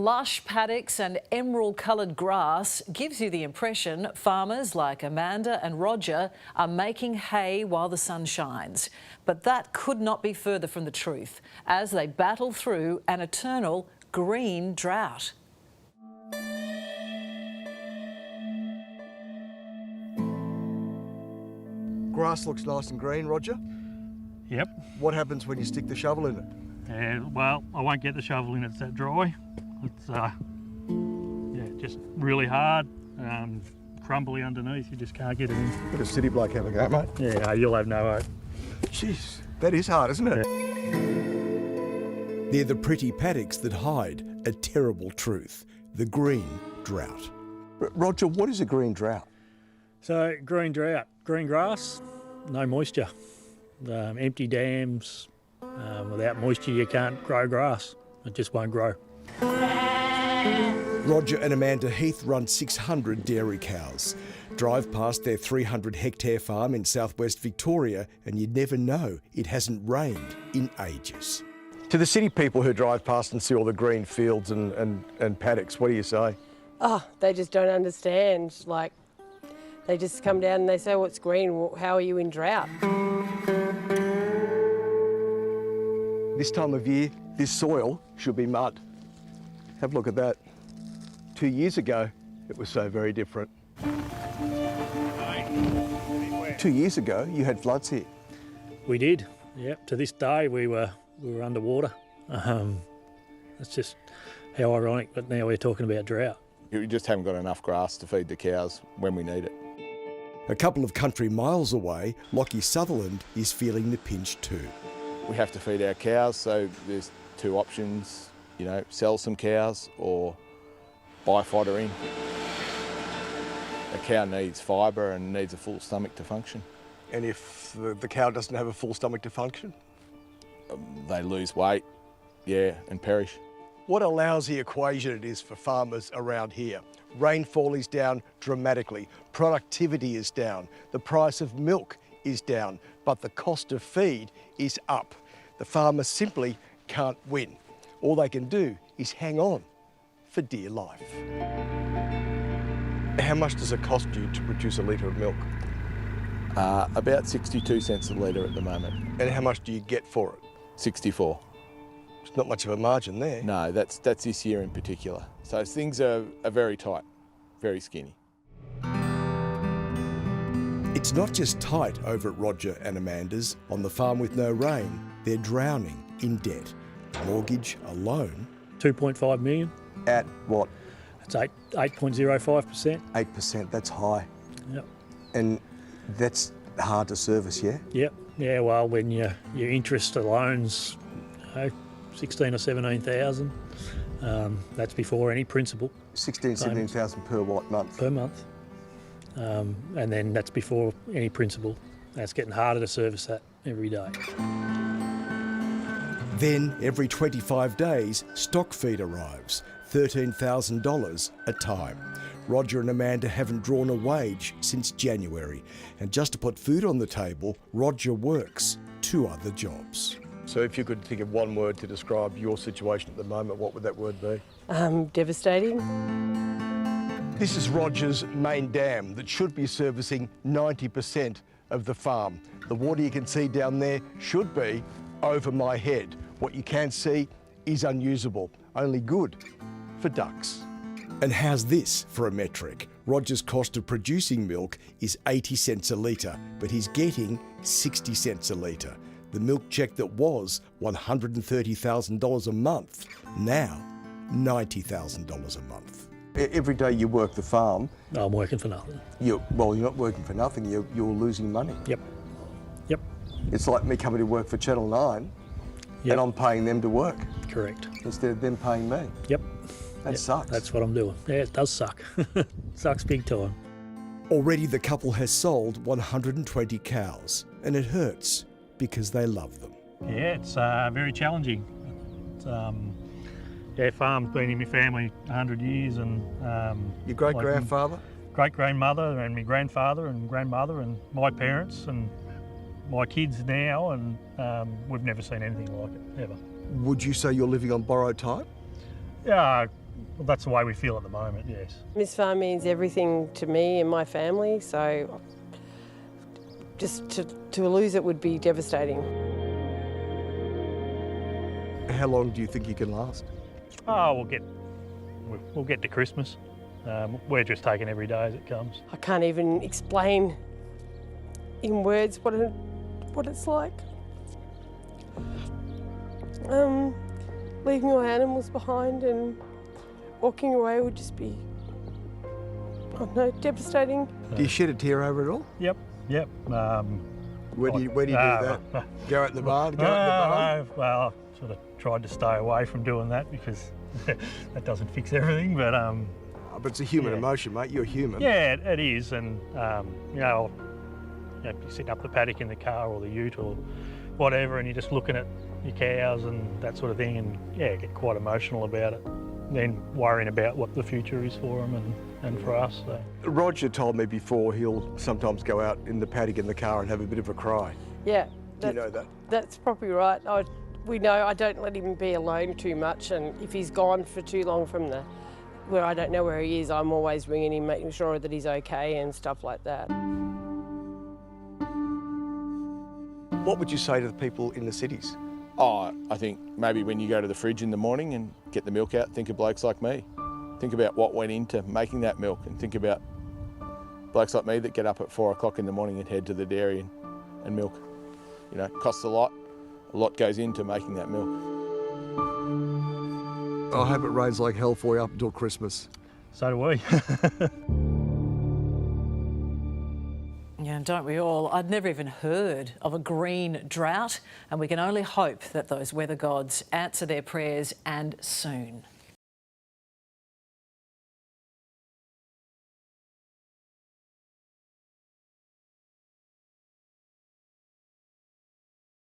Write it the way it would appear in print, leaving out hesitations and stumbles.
lush paddocks and emerald-coloured grass gives you the impression farmers like Amanda and Roger are making hay while the sun shines. But that could not be further from the truth as they battle through an eternal green drought. Grass looks nice and green, Roger. Yep. What happens when you stick the shovel in it? Well, I won't get the shovel in, it's that dry. It's just really hard, crumbly underneath, you just can't get it in. Bit of city bloke having that, mate. Yeah, you'll have no hope. Jeez, that is hard, isn't it? They're the pretty paddocks that hide a terrible truth, the green drought. Roger, what is a green drought? So, green drought, green grass, no moisture. Empty dams, without moisture you can't grow grass, it just won't grow. Roger and Amanda Heath run 600 dairy cows. Drive past their 300-hectare farm in southwest Victoria and you'd never know it hasn't rained in ages. To the city people who drive past and see all the green fields and paddocks, what do you say? Oh, they just don't understand. Like, they just come down and they say, "What's green? How are you in drought?" This time of year, this soil should be mud. Have a look at that. 2 years ago, it was so very different. 2 years ago, you had floods here. We did, yep. To this day, we were underwater. That's just how ironic, but now we're talking about drought. We just haven't got enough grass to feed the cows when we need it. A couple of country miles away, Lockie Sutherland is feeling the pinch too. We have to feed our cows, so there's two options, you know, sell some cows or buy fodder in. A cow needs fibre and needs a full stomach to function. And if the cow doesn't have a full stomach to function? They lose weight, yeah, and perish. What a lousy equation it is for farmers around here. Rainfall is down dramatically, productivity is down, the price of milk is down, but the cost of feed is up. The farmers simply can't win. All they can do is hang on for dear life. How much does it cost you to produce a litre of milk? About 62 cents a litre at the moment. And how much do you get for it? 64. There's not much of a margin there. No, that's this year in particular. So things are very tight, very skinny. It's not just tight over at Roger and Amanda's. On the farm with no rain, they're drowning in debt. Mortgage alone. 2.5 million. At what? It's 8.05%. 8%, that's high. Yep. And that's hard to service, yeah? Yep. Yeah, well, when your interest alone's 16 or 17,000, that's before any principal. 16, 17,000 per what month? Per month. And then that's before any principal. That's getting harder to service that every day. Then, every 25 days, stock feed arrives, $13,000 a time. Roger and Amanda haven't drawn a wage since January. And just to put food on the table, Roger works 2 other jobs. So if you could think of one word to describe your situation at the moment, what would that word be? Devastating. This is Roger's main dam that should be servicing 90% of the farm. The water you can see down there should be over my head. What you can't see is unusable, only good for ducks. And how's this for a metric? Roger's cost of producing milk is 80 cents a litre, but he's getting 60 cents a litre. The milk cheque that was $130,000 a month, now $90,000 a month. Every day you work the farm... No, I'm working for nothing. You're not working for nothing, you're losing money. Yep. Yep. It's like me coming to work for Channel 9 and I'm paying them to work. Correct. Instead of them paying me. Yep. That sucks. That's what I'm doing. Yeah, it does suck. Sucks big time. Already the couple has sold 120 cows, and it hurts because they love them. Yeah, it's very challenging. It's, farm's been in my family 100 years, and your great-grandfather? Great-grandmother and my grandfather and grandmother and my parents and my kids now, and we've never seen anything like it, ever. Would you say you're living on borrowed time? Yeah, Well, that's the way we feel at the moment, yes. This farm means everything to me and my family, so just to lose it would be devastating. How long do you think you can last? Oh, we'll get to Christmas. We're just taking every day as it comes. I can't even explain in words what it's like. Leaving my animals behind and walking away would just be, I don't know, devastating. Do you shed a tear over it all? Yep. Where do you do that? Go out in the barn? Go out in the barn? Well, I sort of tried to stay away from doing that because that doesn't fix everything, but But it's a human yeah. emotion, mate. You're human. Yeah, it is, and you're sitting up the paddock in the car or the ute or whatever, and you're just looking at your cows and that sort of thing, and yeah, get quite emotional about it. Then worrying about what the future is for them and for us. So. Roger told me before he'll sometimes go out in the paddock in the car and have a bit of a cry. Yeah. Do you know that? That's probably right. We know I don't let him be alone too much, and if he's gone for too long from where I don't know where he is, I'm always ringing him, making sure that he's okay and stuff like that. What would you say to the people in the cities? Oh, I think maybe when you go to the fridge in the morning and get the milk out, think of blokes like me. Think about what went into making that milk, and think about blokes like me that get up at 4 o'clock in the morning and head to the dairy and milk. You know, it costs a lot goes into making that milk. I hope it rains like hell for you up until Christmas. So do we. Yeah, and don't we all? I'd never even heard of a green drought, and we can only hope that those weather gods answer their prayers, and soon.